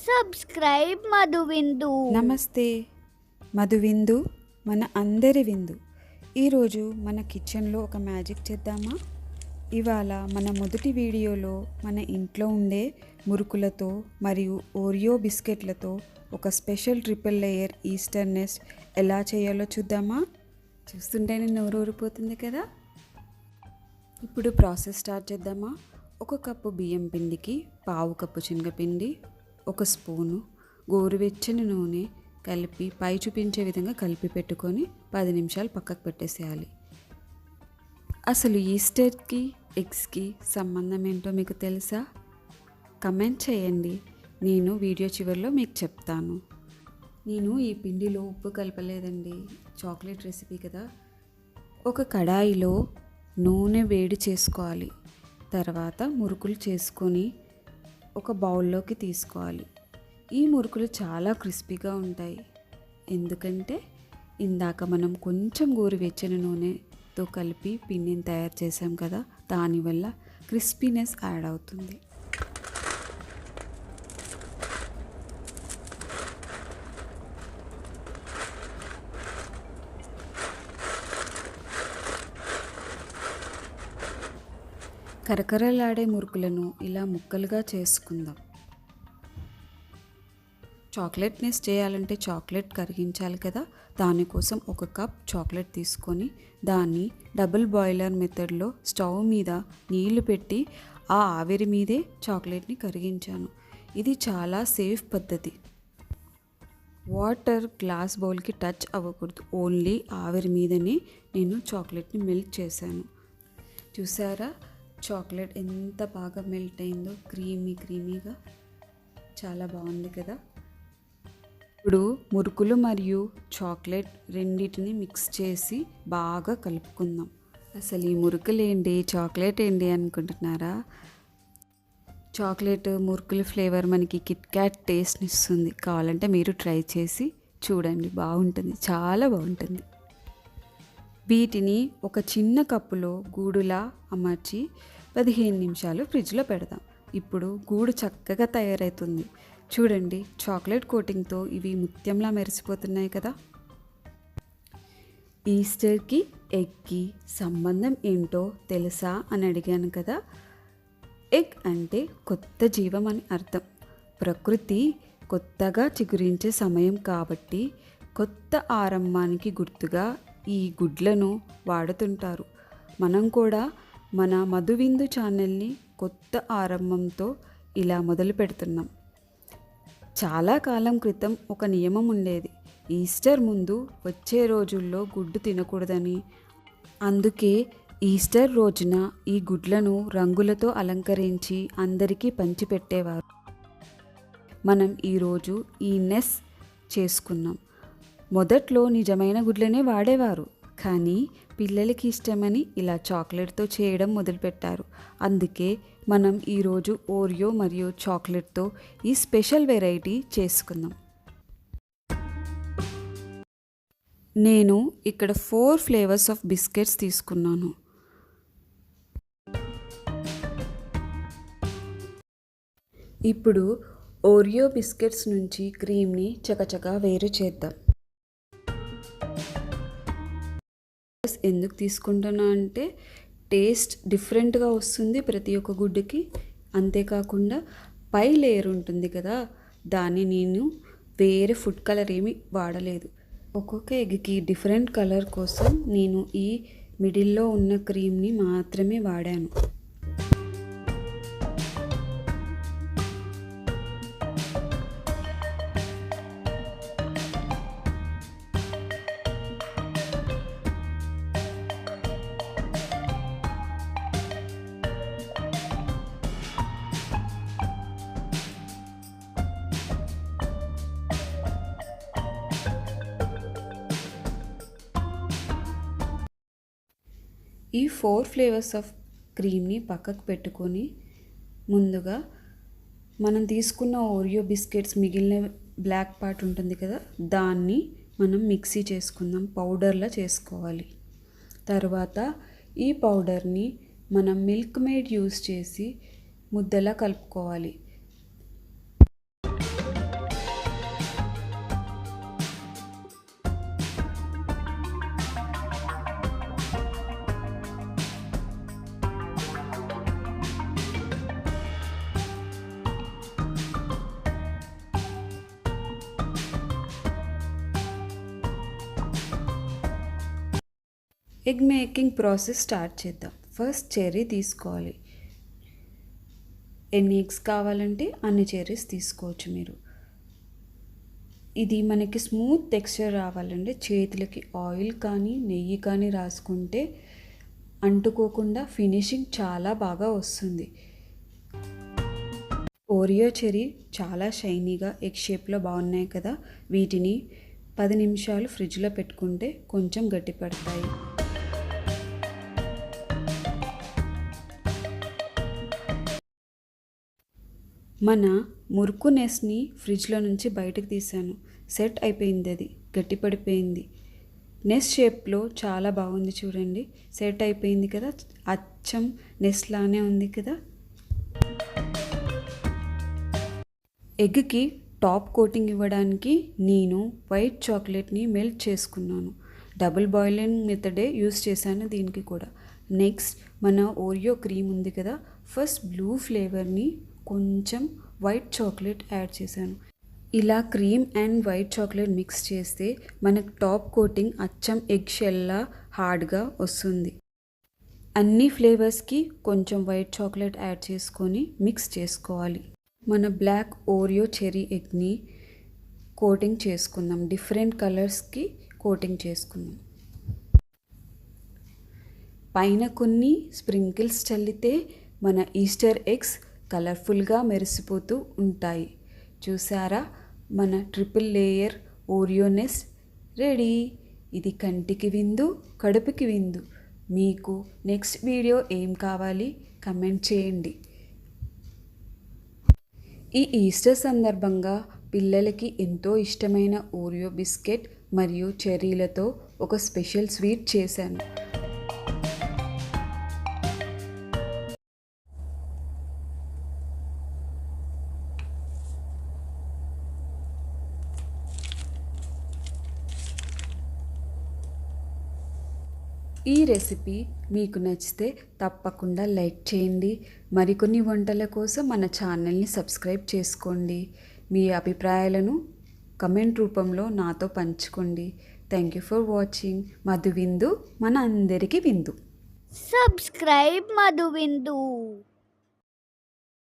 Subscribe మధువిందు. నమస్తే మధువిందు, మన అందరి విందు. ఈరోజు మన కిచెన్లో ఒక మ్యాజిక్ చేద్దామా? ఇవాళ మన మొదటి వీడియోలో మన ఇంట్లో ఉండే మురుకులతో మరియు ఓరియో బిస్కెట్లతో ఒక special triple layer Easter nest ఎలా చేయాలో చూద్దామా? చూస్తుంటేనే నోరు ఊరిపోతుంది కదా. ఇప్పుడు ప్రాసెస్ స్టార్ట్ చేద్దామా? 1 కప్పు బియ్యం పిండికి 1/2 కప్పు శనగపిండి, 1 స్పూను గోరువెచ్చని నూనె కలిపి పై చూపించే విధంగా కలిపి పెట్టుకొని 10 నిమిషాలు పక్కకు పెట్టేసేయాలి. అసలు ఈస్టర్కి ఎగ్స్కి సంబంధం ఏంటో మీకు తెలుసా? కమెంట్ చేయండి, నేను వీడియో చివరిలో మీకు చెప్తాను. నేను ఈ పిండిలో ఉప్పు కలపలేదండి, చాక్లెట్ రెసిపీ కదా. ఒక కడాయిలో నూనె వేడి చేసుకోవాలి. తర్వాత మురుకులు చేసుకొని ఒక బౌల్లోకి తీసుకోవాలి. ఈ మురుకులు చాలా క్రిస్పీగా ఉంటాయి, ఎందుకంటే ఇందాక మనం కొంచెం గోరువెచ్చని నూనెతో కలిపి పిండిని తయారు చేసాం కదా, దానివల్ల క్రిస్పీనెస్ యాడ్ అవుతుంది. కరకరలాడే మురుకులను ఇలా ముక్కలుగా చేసుకుందాం. చాక్లెట్ నెస్ చేయాలంటే చాక్లెట్ కరిగించాలి కదా, దానికోసం 1 కప్ చాక్లెట్ తీసుకొని దాన్ని డబుల్ బాయిలర్ మెథడ్లో స్టవ్ మీద నీళ్లు పెట్టి ఆ ఆవిరి మీదే చాక్లెట్ని కరిగించాను. ఇది చాలా సేఫ్ పద్ధతి. వాటర్ గ్లాస్ బౌల్కి టచ్ అవ్వకూడదు, ఓన్లీ ఆవిరి మీదనే నేను చాక్లెట్ని మెల్ట్ చేశాను. చూసారా చాక్లెట్ ఎంత బాగా మెల్ట్ అయిందో, క్రీమీగా చాలా బాగుంది కదా. ఇప్పుడు మురుకులు మరియు చాక్లెట్ రెండింటిని మిక్స్ చేసి బాగా కలుపుకుందాం. అసలు ఈ మురుకులు ఏంటి, చాక్లెట్ ఏంటి అనుకుంటున్నారా? చాక్లెట్ మురుకుల ఫ్లేవర్ మనకి కిట్ క్యాట్ టేస్ట్ని ఇస్తుంది. కావాలంటే మీరు ట్రై చేసి చూడండి, బాగుంటుంది, చాలా బాగుంటుంది. వీటిని ఒక చిన్న కప్పులో గూడులా అమర్చి 15 నిమిషాలు ఫ్రిడ్జ్లో పెడదాం. ఇప్పుడు గూడు చక్కగా తయారవుతుంది. చూడండి, చాక్లెట్ కోటింగ్తో ఇవి ముత్యంలా మెరిసిపోతున్నాయి కదా. ఈస్టర్కి ఎగ్కి సంబంధం ఏంటో తెలుసా అని అడిగాను కదా. ఎగ్ అంటే కొత్త జీవం అని అర్థం. ప్రకృతి కొత్తగా చిగురించే సమయం కాబట్టి కొత్త ఆరంభానికి గుర్తుగా ఈ గుడ్లను వాడుతుంటారు. మనం కూడా మన మధువిందు ఛానల్ని కొత్త ఆరంభంతో ఇలా మొదలు పెడుతున్నాం. చాలా కాలం క్రితం ఒక నియమం ఉండేది, ఈస్టర్ ముందు వచ్చే రోజుల్లో గుడ్డు తినకూడదని. అందుకే ఈస్టర్ రోజున ఈ గుడ్లను రంగులతో అలంకరించి అందరికీ పంచిపెట్టేవారు. మనం ఈరోజు ఈ నెస్ చేసుకున్నాం. మొదట్లో నిజమైన గుడ్లనే వాడేవారు, కానీ పిల్లలకి ఇష్టమని ఇలా చాక్లెట్తో చేయడం మొదలుపెట్టారు. అందుకే మనం ఈరోజు ఓరియో మరియు చాక్లెట్తో ఈ స్పెషల్ వెరైటీ చేసుకుందాం. నేను ఇక్కడ 4 ఫ్లేవర్స్ ఆఫ్ బిస్కెట్స్ తీసుకున్నాను. ఇప్పుడు ఓరియో బిస్కెట్స్ నుంచి క్రీమ్ని చకచకా వేరు చేద్దాం. ఎందుకు తీసుకుంటున్నా అంటే టేస్ట్ డిఫరెంట్గా వస్తుంది ప్రతి ఒక్క గుడ్డుకి. అంతేకాకుండా పై లేయర్ ఉంటుంది కదా, దాన్ని నేను వేరే ఫుడ్ కలర్ ఏమీ వాడలేదు. ఒక్కొక్క ఎగ్కి డిఫరెంట్ కలర్ కోసం నేను ఈ మిడిల్లో ఉన్న క్రీమ్ని మాత్రమే వాడాను. ఈ 4 ఫ్లేవర్స్ ఆఫ్ క్రీమ్ని పక్కకు పెట్టుకొని ముందుగా మనం తీసుకున్న ఓరియో బిస్కెట్స్ మిగిలిన బ్లాక్ పార్ట్ ఉంటుంది కదా, దాన్ని మనం మిక్సీ చేసుకుందాం, పౌడర్లా చేసుకోవాలి. తర్వాత ఈ పౌడర్ని మనం మిల్క్ మేడ్ యూస్ చేసి ముద్దలా కలుపుకోవాలి. ఎగ్ మేకింగ్ ప్రాసెస్ స్టార్ట్ చేద్దాం. ఫస్ట్ చెర్రీ తీసుకోవాలి. ఎన్ని ఎగ్స్ కావాలంటే అన్ని చెర్రీస్ తీసుకోవచ్చు మీరు. ఇది మనకి స్మూత్ టెక్స్చర్ రావాలంటే చేతులకి ఆయిల్ కానీ నెయ్యి కానీ రాసుకుంటే అంటుకోకుండా ఫినిషింగ్ చాలా బాగా వస్తుంది. ఓరియో చెర్రీ చాలా షైనీగా ఎగ్ షేప్లో బాగున్నాయి కదా, వీటిని 10 నిమిషాలు ఫ్రిడ్జ్లో పెట్టుకుంటే కొంచెం గట్టిపడతాయి. మన మురుకు నెస్ని ఫ్రిడ్జ్లో నుంచి బయటకు తీసాను. సెట్ అయిపోయింది, అది గట్టిపడిపోయింది. నెస్ షేప్లో చాలా బాగుంది చూడండి. సెట్ అయిపోయింది కదా, అచ్చం నెస్ లానే ఉంది కదా. ఎగ్కి టాప్ కోటింగ్ ఇవ్వడానికి నేను వైట్ చాక్లెట్ని మెల్ట్ చేసుకున్నాను. డబుల్ బాయిలింగ్ మెథడే యూస్ చేశాను దీనికి కూడా. నెక్స్ట్ మన ఓరియో క్రీమ్ ఉంది కదా, ఫస్ట్ బ్లూ ఫ్లేవర్ని కొంచెం వైట్ చాక్లెట్ యాడ్ చేశాను. ఇలా cream and white chocolate mix చేస్తే మనకు టాప్ కోటింగ్ అచ్చం ఎగ్ షెల్లా హార్డ్గా వస్తుంది. అన్ని ఫ్లేవర్స్కి కొంచెం వైట్ చాక్లెట్ యాడ్ చేసుకొని మిక్స్ చేసుకోవాలి. మన బ్లాక్ ఓరియో చెర్రీ ఎగ్ని కోటింగ్ చేసుకుందాం. డిఫరెంట్ కలర్స్కి కోటింగ్ చేసుకుందాం. పైన కొన్ని స్ప్రింకిల్స్ చల్లితే మన ఈస్టర్ ఎగ్స్ కలర్ఫుల్గా మెరిసిపోతూ ఉంటాయి. చూసారా, మన triple layer Oreo nest ready. ఇది కంటికి విందు, కడుపుకి విందు. మీకు నెక్స్ట్ వీడియో ఏం కావాలి కమెంట్ చేయండి. ఈ ఈస్టర్ సందర్భంగా పిల్లలకి ఎంతో ఇష్టమైన ఓరియో బిస్కెట్ మరియు చెర్రీలతో ఒక స్పెషల్ స్వీట్ చేశాను. ఈ రెసిపీ మీకు నచ్చితే తప్పకుండా లైక్ చేయండి. మరికొన్ని వంటల కోసం మన ఛానల్ని సబ్స్క్రైబ్ చేసుకోండి. మీ అభిప్రాయాలను కమెంట్ రూపంలో నాతో పంచుకోండి. Thank you for watching. Madhu విందు మన అందరికీ విందు. సబ్స్క్రైబ్ మధు విందు.